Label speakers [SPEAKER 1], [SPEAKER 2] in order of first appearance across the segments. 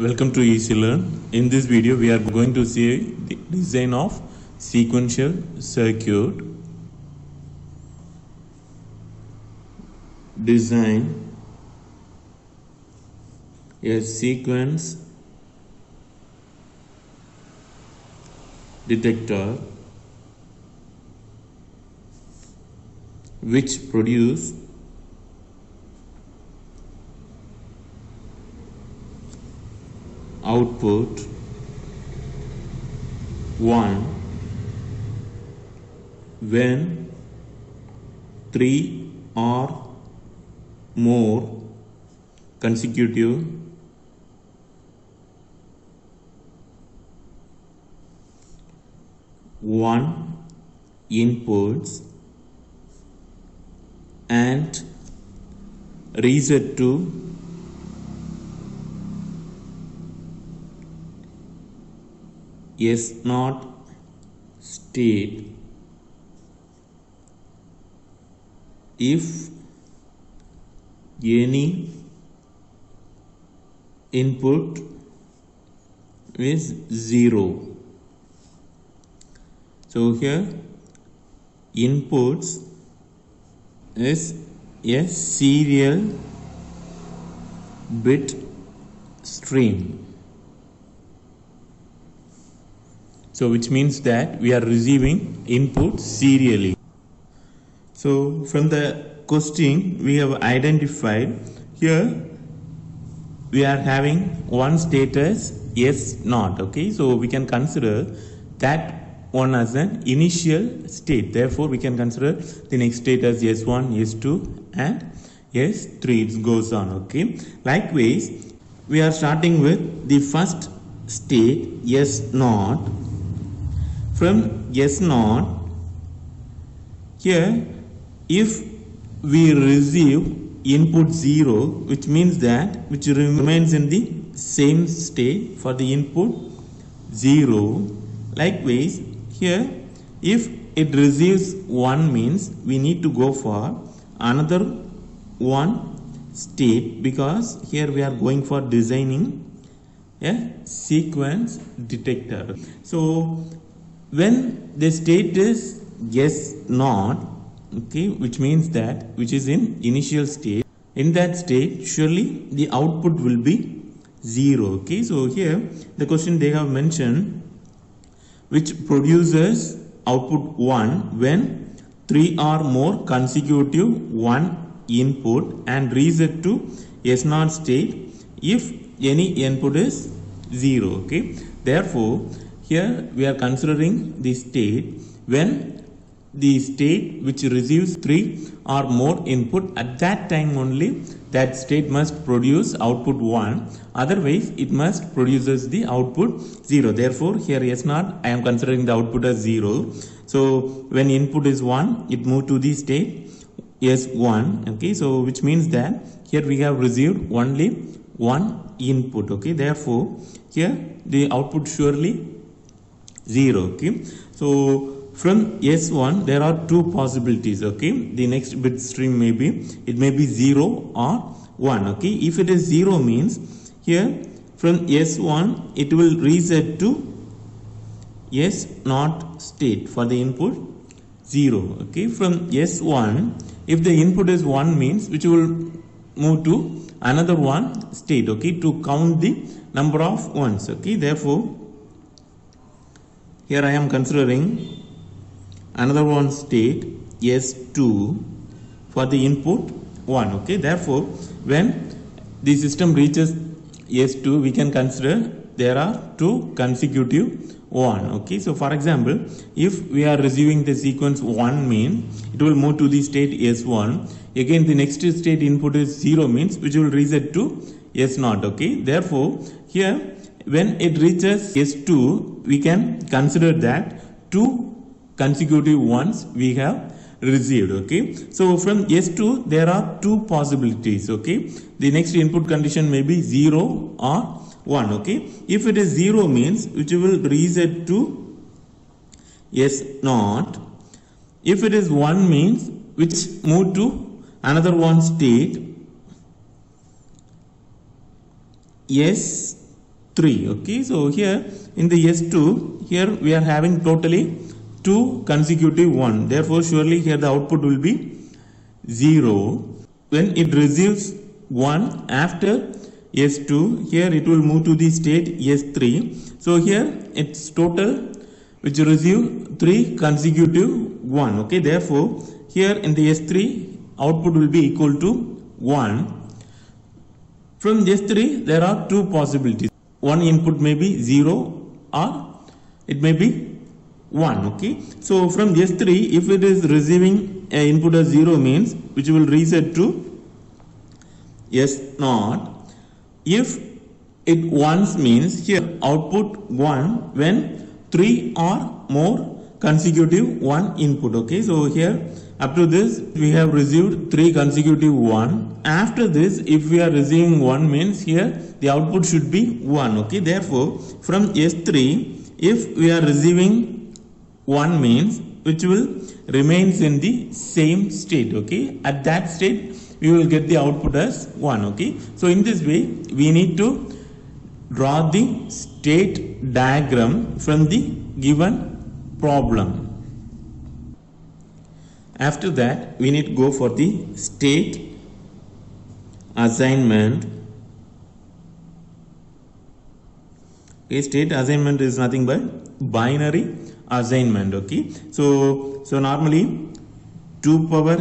[SPEAKER 1] Welcome to Easy Learn. In this video, we are going to see the design of sequential circuit. Design a sequence detector which produce output 1 when 3 or more consecutive inputs and reset to S0 state if any input is 0. So here inputs is a serial bit stream. So which means that we are receiving input serially. So from the question we have identified here we are having one state as S0. Okay, so we can consider that one as an initial state. Therefore we can consider the next state as S1, S2 and S3. It goes on. Okay, likewise we are starting with the first state S0. From S0 here if we receive input 0, which means that which remains in the same state for the input 0. Likewise here if it receives 1 means we need to go for another one state, because here we are going for designing a sequence detector. So when the state is S0, okay, which means that which is in initial state, in that state surely the output will be 0. Okay, so here the question they have mentioned which produces output 1 when 3 or more consecutive input and reset to S0 state if any input is 0. Okay, therefore here we are considering the state when the state which receives 3 or more input, at that time only that state must produce output 1, otherwise it must produces the output 0. Therefore here S0 I am considering the output as 0. So when input is 1 it move to the state S1. Okay, so which means that here we have received only one input. Okay, therefore here the output surely 0. Okay, so from S1 there are two possibilities. Okay, the next bit stream may be 0 or 1. Okay, if it is 0 means here from S1 it will reset to S0 state for the input 0. Okay, from S1 if the input is 1 means which will move to another one state. Okay, to count the number of ones. Okay, therefore here I am considering another one state S2 for the input 1. Okay, therefore when the system reaches S2 we can consider there are two consecutive 1. Okay, so for example if we are receiving the sequence 1 means it will move to the state S1. Again the next state input is 0 means which will reset to S0. Okay, therefore here when it reaches S2 we can consider that two consecutive ones we have received. Okay, so from S2 there are two possibilities. Okay, the next input condition may be 0 or 1. Okay, if it is 0 means which will reset to S0. If it is 1 means which move to another one state S 3. Okay, so here in the S2, here we are having totally 2 consecutive 1. Therefore, surely here the output will be 0. When it receives 1 after S2, here it will move to the state S3. So here it's total which receive 3 consecutive 1. Okay, therefore here in the S3 output will be equal to 1. From S3 there are 2 possibilities. One input may be 0 or it may be 1. Okay, so from S3 if it is receiving an input as 0 means which will reset to S0. If it once means here output 1 when 3 or more consecutive 1 input. Okay, so here up to this we have received 3 consecutive 1. After this if we are receiving 1 means here the output should be 1. Okay, therefore from S3 if we are receiving 1 means which will remains in the same state. Okay, at that state we will get the output as 1. Okay, so in this way we need to draw the state diagram from the given problem. After that we need to go for the state assignment. Okay, state assignment is nothing but binary assignment. Okay, so normally 2 power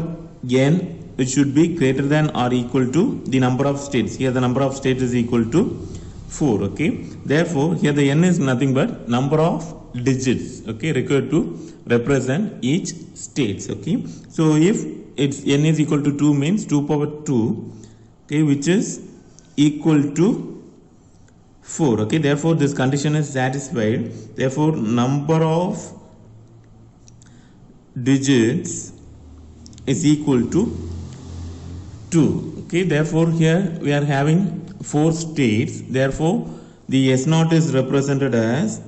[SPEAKER 1] n which should be greater than or equal to the number of states. Here the number of states is equal to 4. Okay, therefore here the n is nothing but number of digits, okay, required to represent each states. Okay, so if it's n is equal to 2 means 2 power 2, okay, which is equal to 4. Okay, therefore this condition is satisfied. Therefore number of digits is equal to 2. Okay, therefore here we are having 4 states. Therefore the S0 is represented as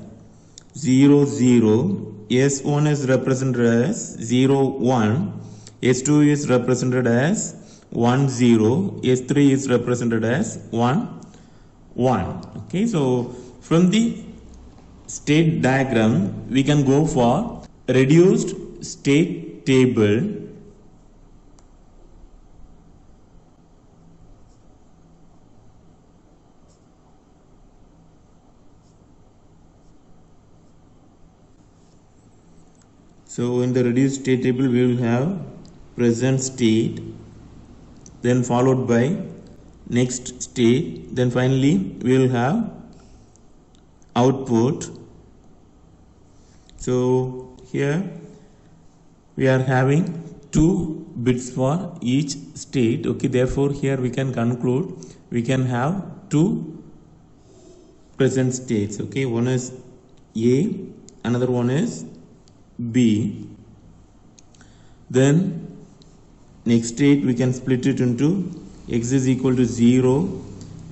[SPEAKER 1] 0 0, S1 is represented as 0 1, S2 is represented as 1 0, S3 is represented as 1 1. Okay, so from the state diagram we can go for reduced state table. So in the reduced state table we will have present state, then followed by next state, then finally we will have output. So here we are having 2 bits for each state. Okay, therefore here we can conclude we can have 2 present states. Okay, one is A, another one is B. Then next state we can split it into x is equal to 0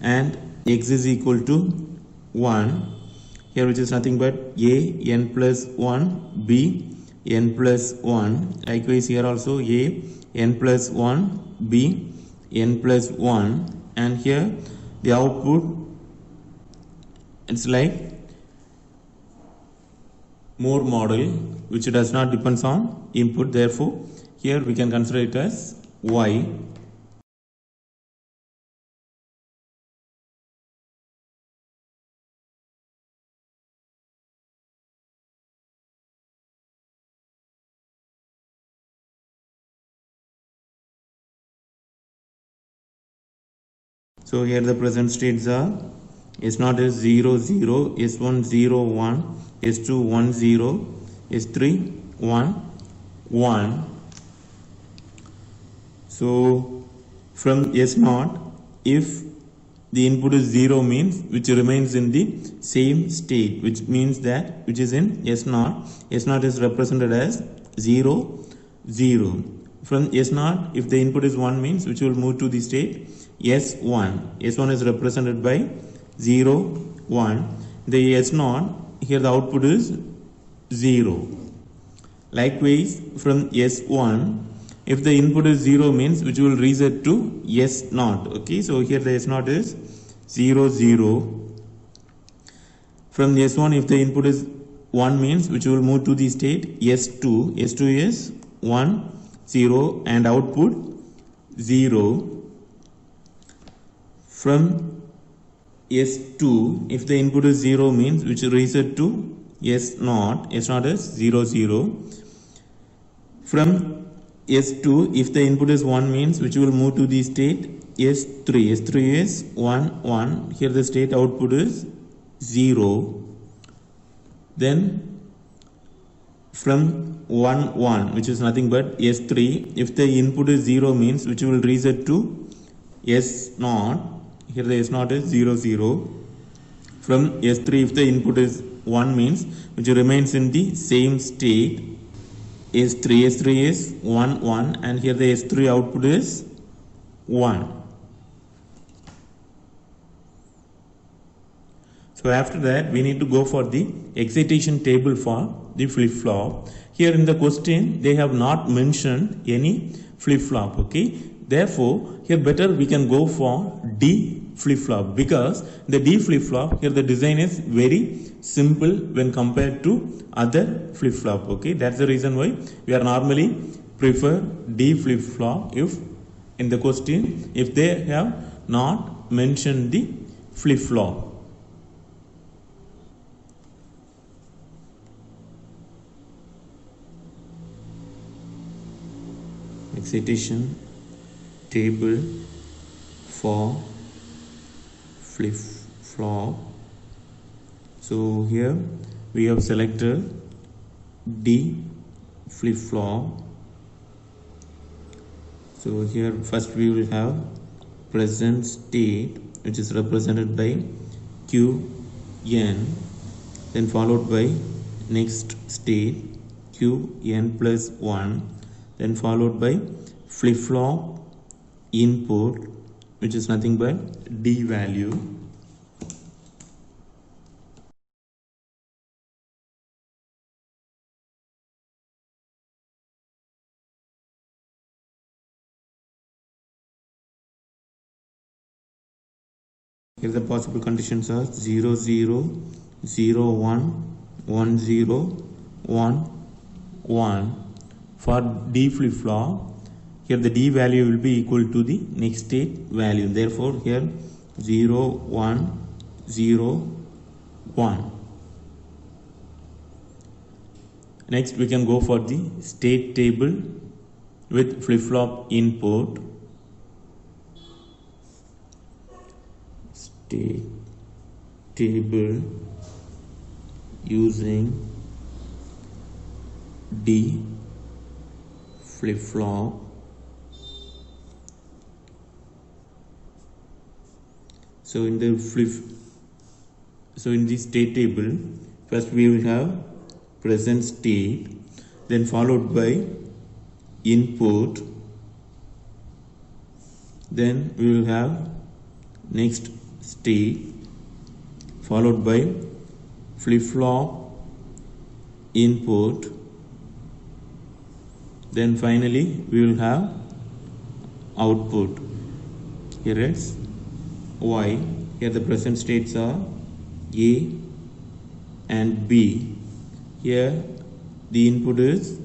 [SPEAKER 1] and x is equal to 1 here, which is nothing but A n plus 1, B n plus 1. Likewise here also A n plus 1, B n plus 1, and here the output it's like Moore model which does not depends on input. Therefore here we can consider it as Y. So here the present states are S0 is 0 0, S1 0 1, S2 1 0, S3 1 1. So from S0 if the input is 0 means which remains in the same state, which means that which is in S0, S0 is represented as 0 0. From S0 if the input is 1 means which will move to the state S1. S1 is represented by 0 1. The S0 here the output is 0. Likewise from S1 if the input is 0 means which will reset to S0. Okay, so here the S0 is 0 0. From S1, if the input is 1 means which will move to the state S2. S2 is 1, 0 and output 0. From S2, if the input is 0 means which will reset to S0. S0 is 0, 0. From S2, if the input is 1 means which will move to the state S3. S3 is 1, 1. Here the state output is 0. Then from 1, 1 which is nothing but S3, if the input is 0 means which will reset to S0. Here the S0 is 0, 0. From S3, if the input is 1 means which remains in the same state S3. S3 is 1, 1 and here the S3 output is 1. So after that we need to go for the excitation table for the flip-flop. Here in the question they have not mentioned any flip-flop, okay. Therefore here better we can go for D flip-flop, because the D flip-flop here the design is very simple when compared to other flip-flop, okay. That's the reason why we are normally prefer D flip-flop if in the question if they have not mentioned the flip-flop. Excitation table for flip-flop. So here we have selected D flip-flop. So here first we will have present state which is represented by Qn, then followed by next state Qn plus 1, then followed by flip-flop input which is nothing but D value. Here the possible conditions are 0, 0, 0, 1, 1, 0, 1, 1. For D flip-flop, here the D value will be equal to the next state value. Therefore, here 0, 1, 0, 1. Next, we can go for the state table with flip-flop input. State table using D flip-flop. So in the state table, first we will have present state, then followed by input, then we will have next state, followed by flip-flop input, then finally we will have output. Here it's Y. Here the present states are A and B. Here the input is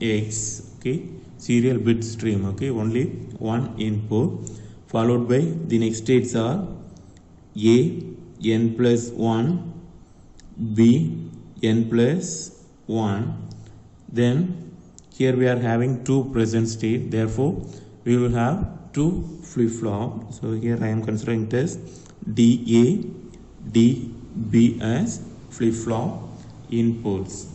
[SPEAKER 1] X, okay, serial bit stream, okay, only one input, followed by the next states are A n plus 1, B n plus 1. Then here we are having two present state, therefore we will have two flip-flop. So here I am considering it as DA, DB as flip-flop inputs.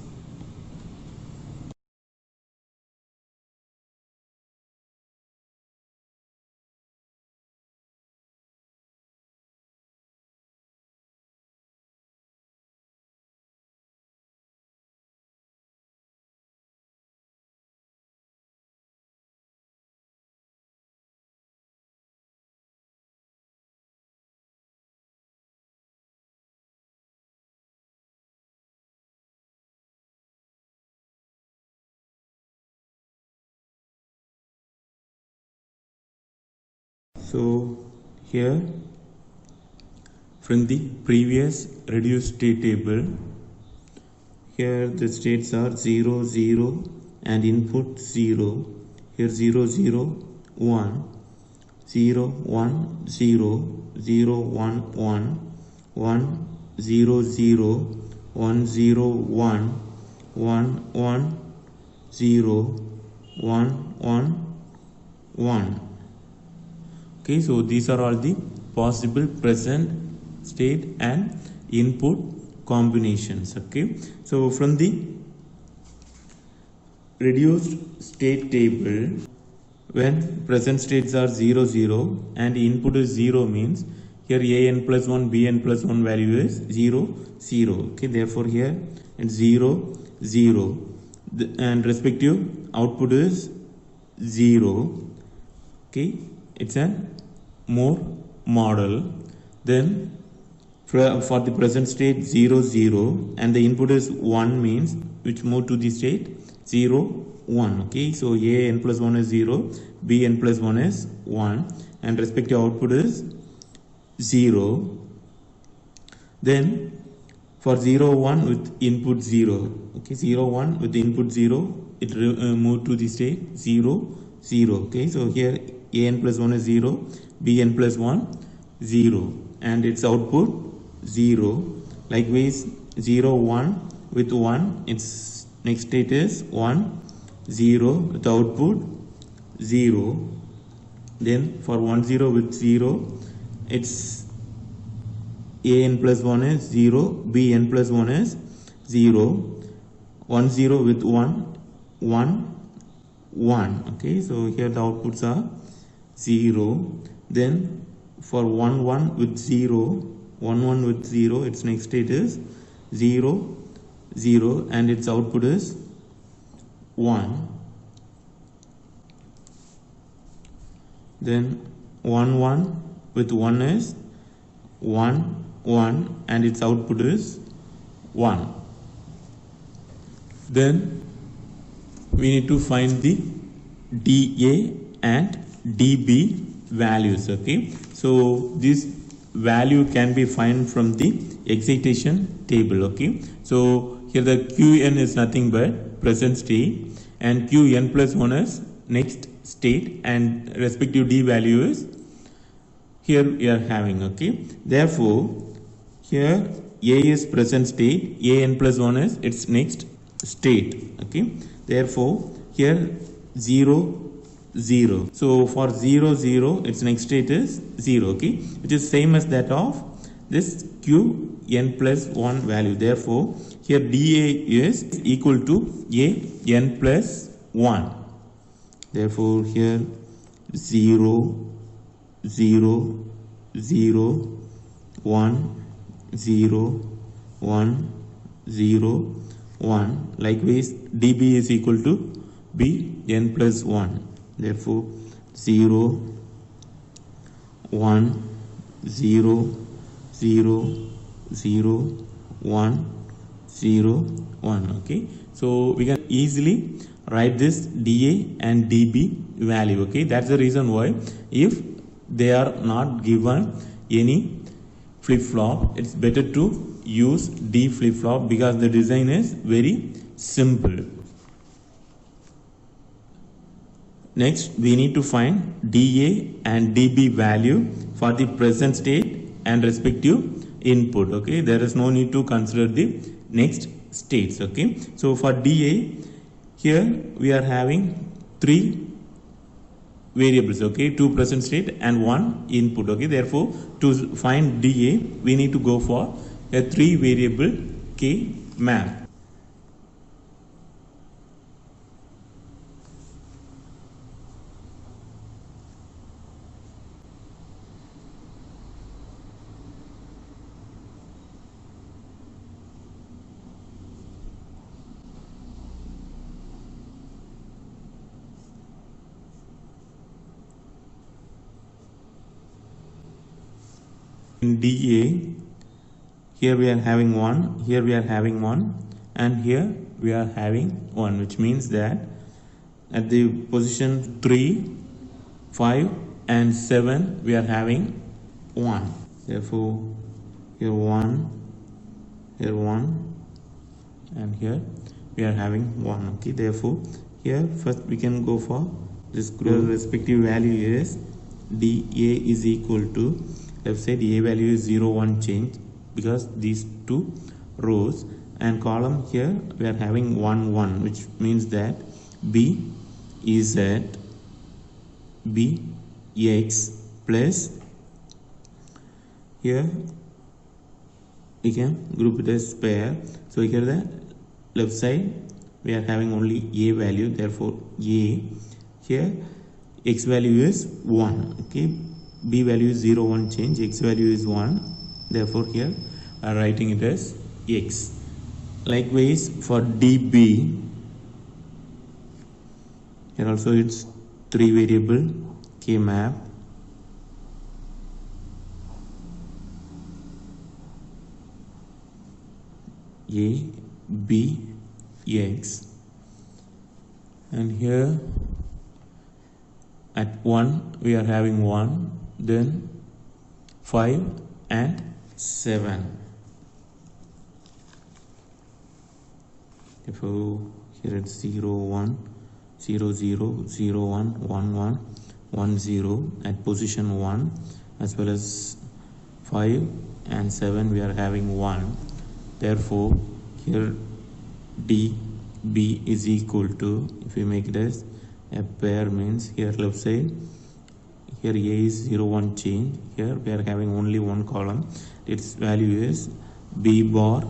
[SPEAKER 1] So here from the previous reduced state table. Here the states are 0, 0 and input 0. Here 0, 0, 1, 0, 1, 0, 0, 1, 1, 1, 0, 0, 1, 0, 1, 1, 1, 0, 1, 1, 1. Okay, so these are all the possible present state and input combinations. Okay, so from the reduced state table, when present states are 0, 0 and input is 0 means here an plus 1, bn plus 1 value is 0, 0. Okay, therefore here it's 0, 0 and respective output is 0. Okay, it's a Moore model. Then for the present state 0, 0 and the input is 1 means which move to the state 0, 1. Okay, so an plus 1 is 0, bn plus 1 is 1 and respective output is 0. Then for 0, 1 with input 0, okay, 0, 1 with input 0, it moved to the state 0, 0. Okay, so here an plus 1 is 0, bn plus 1 0 and its output 0. Likewise 0, 1 with 1, its next state is 1, 0 with output 0. Then for 1, 0 with 0, it's an plus 1 is 0, bn plus 1 is 0, 1, 0 with 1, 1, 1. Okay, so here the outputs are 0. Then for 1, 1 with 0, 1, 1 with 0, its next state is 0, 0 and its output is 1. Then 1, 1 with 1 is 1, 1 and its output is 1. Then we need to find the dA and dB values. Okay, so this value can be found from the excitation table. Okay, so here the Qn is nothing but present state and Qn plus 1 is next state and respective D value is here we are having. Okay, therefore here A is present state, an plus 1 is its next state. Okay, therefore here 0, 0. So for 0, 0 its next state is 0. Okay, which is same as that of this Qn plus 1 value. Therefore here dA is equal to an plus 1. Therefore here 0, 0, 0, 1, 0, 1, 0, 1. Likewise dB is equal to bn plus 1. Therefore 0, 1, 0, 0, 0, 1, 0, 1. Okay, so we can easily write this dA and dB value. Okay, that's the reason why if they are not given any flip-flop, it's better to use D flip-flop because the design is very simple. Next, we need to find dA and dB value for the present state and respective input. Okay, there is no need to consider the next states. Okay, so for dA, here we are having 3 variables. Okay, 2 present state and 1 input. Okay, therefore to find dA, we need to go for a 3 variable K map. In dA, here we are having 1, here we are having 1 and here we are having 1, which means that at the position 3, 5 and 7 we are having 1. Therefore here 1, here 1, and here we are having 1. Okay, therefore here first we can go for this group. Respective value is dA is equal to, let's say the A value is 0, 1 change because these two rows, and column here we are having 1, 1, which means that B is at B X plus, here we can group it as pair. So here the left side we are having only A value, therefore A, here X value is 1. Okay, B value is 0, 1 change, X value is 1, therefore here I am writing it as X. Likewise for DB, here also it's 3 variable K map. A, B, X, and here at 1 we are having 1, then 5 and 7. Therefore here it's 0, 1, 0, 0, 0, 1, 1, 1, 1, 0 at position 1, as well as 5 and 7 we are having 1. Therefore here DB is equal to, if we make it as a pair, means here left side, here A is 0, 1 change, here we are having only one column, its value is B bar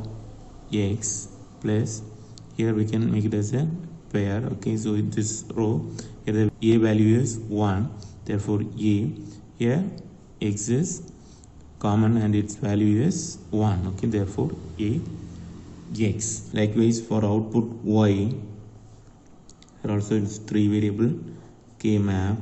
[SPEAKER 1] X plus, here we can make it as a pair. Okay, so in this row here the A value is 1, therefore A, here X is common and its value is 1. Okay, therefore A X. Likewise for output Y, here also it's 3 variable K map.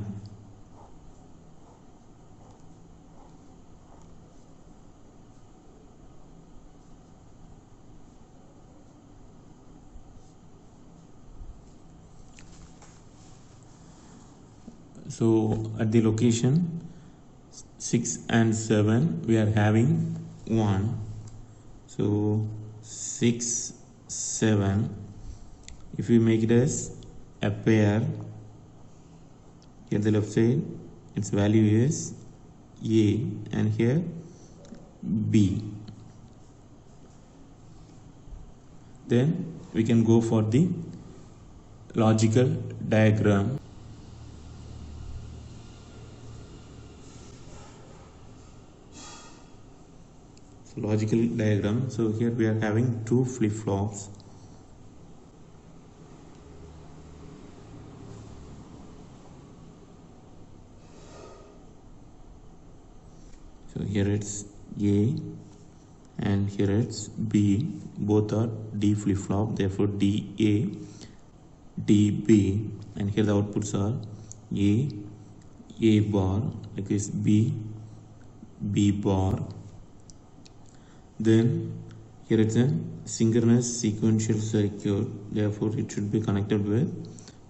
[SPEAKER 1] So at the location 6 and 7 we are having 1. So 6, 7, if we make it as a pair, here the left side its value is A and here B. Then we can go for the logical diagram. Logical diagram. So here we are having 2 flip-flops. So here it's A and here it's B. Both are D flip-flop. Therefore DA, DB, and here the outputs are A bar, like this B bar. Then here it's a synchronous sequential circuit, therefore it should be connected with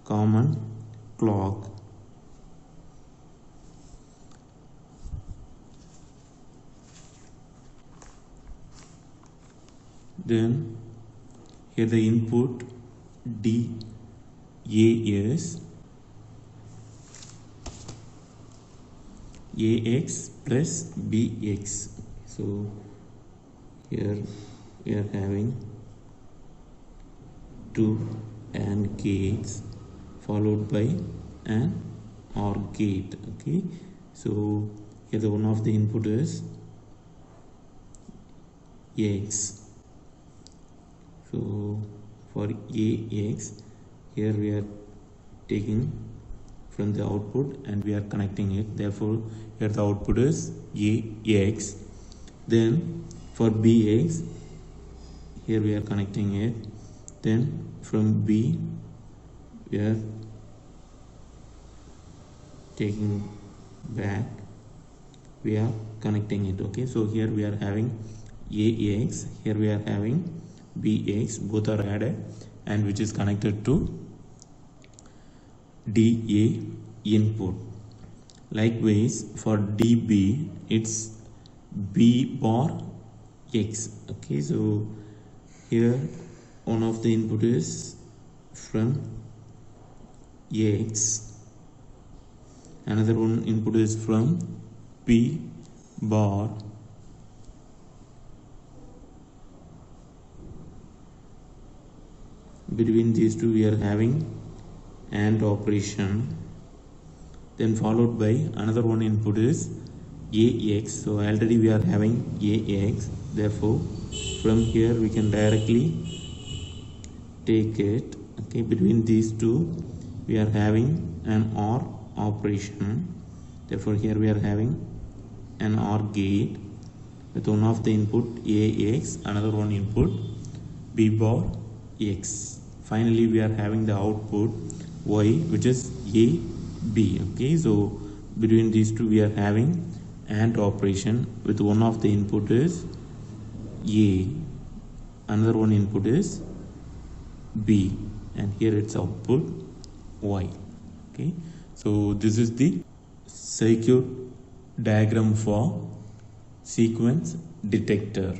[SPEAKER 1] common clock. Then here the input DA is AX plus BX. So here we are having 2 AND gates followed by an OR gate. Okay, so here the one of the input is AX. So for AX, here we are taking from the output and we are connecting it. Therefore here the output is AX. Then for BX, here we are connecting it. Then from B we are taking back, we are connecting it. Okay, so here we are having AX, here we are having BX, both are added and which is connected to DA input. Likewise for DB, it's B bar x. Okay, so here one of the input is from x, another one input is from p bar, between these two we are having AND operation, then followed by another one input is AX. So already we are having AX, therefore from here we can directly take it. Okay, between these two we are having an OR operation, therefore here we are having an OR gate with one of the input AX, another one input B bar X. Finally we are having the output Y, which is AB. Okay, so between these two we are having AND operation with one of the input is A, another one input is B, and here its output Y. Okay, so this is the circuit diagram for sequence detector.